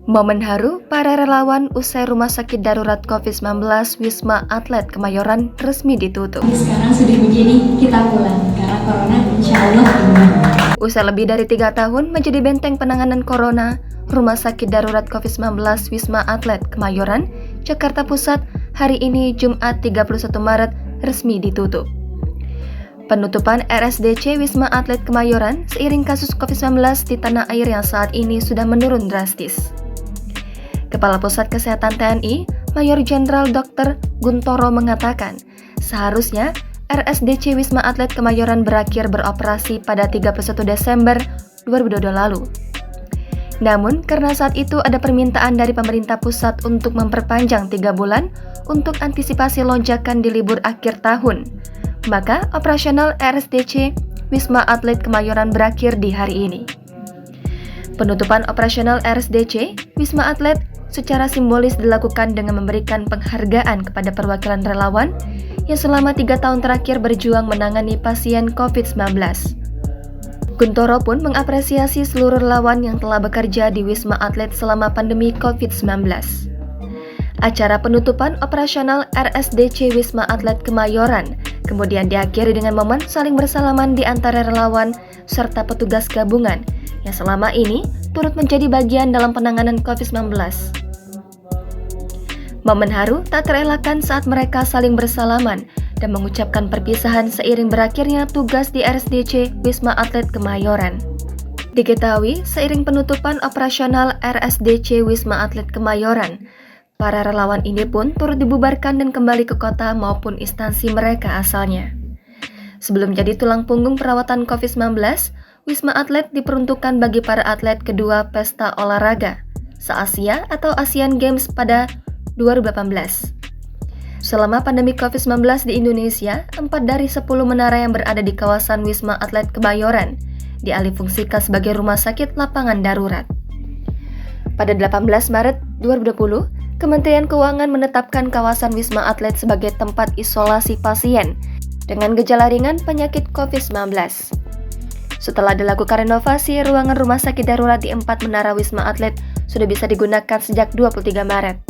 Momen haru para relawan usai Rumah Sakit Darurat COVID-19 Wisma Atlet Kemayoran resmi ditutup. Sekarang sudah menjadi kita pulang karena corona insya Allah aman. Usai lebih dari 3 tahun menjadi benteng penanganan corona, Rumah Sakit Darurat COVID-19 Wisma Atlet Kemayoran, Jakarta Pusat hari ini Jumat 31 Maret resmi ditutup. Penutupan RSDC Wisma Atlet Kemayoran seiring kasus COVID-19 di tanah air yang saat ini sudah menurun drastis. Kepala Pusat Kesehatan TNI, Mayor Jenderal Dr. Guntoro mengatakan, seharusnya RSDC Wisma Atlet Kemayoran berakhir beroperasi pada 31 Desember 2022 lalu. Namun, karena saat itu ada permintaan dari pemerintah pusat untuk memperpanjang 3 bulan untuk antisipasi lonjakan di libur akhir tahun, maka operasional RSDC Wisma Atlet Kemayoran berakhir di hari ini. Penutupan operasional RSDC Wisma Atlet secara simbolis dilakukan dengan memberikan penghargaan kepada perwakilan relawan yang selama 3 tahun terakhir berjuang menangani pasien COVID-19. Guntoro pun mengapresiasi seluruh relawan yang telah bekerja di Wisma Atlet selama pandemi COVID-19. Acara penutupan operasional RSDC Wisma Atlet Kemayoran kemudian diakhiri dengan momen saling bersalaman di antara relawan serta petugas gabungan yang selama ini turut menjadi bagian dalam penanganan COVID-19. Momen haru tak terelakkan saat mereka saling bersalaman dan mengucapkan perpisahan seiring berakhirnya tugas di RSDC Wisma Atlet Kemayoran. Diketahui, seiring penutupan operasional RSDC Wisma Atlet Kemayoran, para relawan ini pun turut dibubarkan dan kembali ke kota maupun instansi mereka asalnya. Sebelum jadi tulang punggung perawatan COVID-19, Wisma Atlet diperuntukkan bagi para atlet kedua pesta olahraga se-Asia atau Asian Games pada 2018. Selama pandemi COVID-19 di Indonesia, 4 dari 10 menara yang berada di kawasan Wisma Atlet Kemayoran dialihfungsikan sebagai rumah sakit lapangan darurat. Pada 18 Maret 2020, Kementerian Keuangan menetapkan kawasan Wisma Atlet sebagai tempat isolasi pasien dengan gejala ringan penyakit COVID-19. Setelah dilakukan renovasi, ruangan rumah sakit darurat di 4 menara Wisma Atlet sudah bisa digunakan sejak 23 Maret.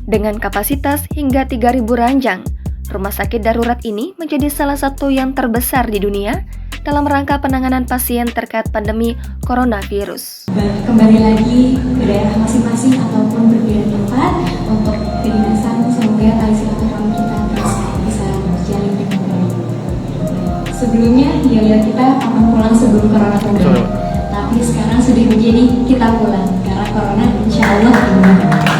Dengan kapasitas hingga 3.000 ranjang, rumah sakit darurat ini menjadi salah satu yang terbesar di dunia dalam rangka penanganan pasien terkait pandemi coronavirus. Kembali lagi ke daerah masing-masing ataupun berbeda tempat untuk kedinasan, semoga tali silaturahmi kita terus bisa berjalan dengan baik. Sebelumnya ya kita akan pulang sebelum corona kembali, tapi sekarang sudah menjadi kita pulang karena corona insya Allah aman.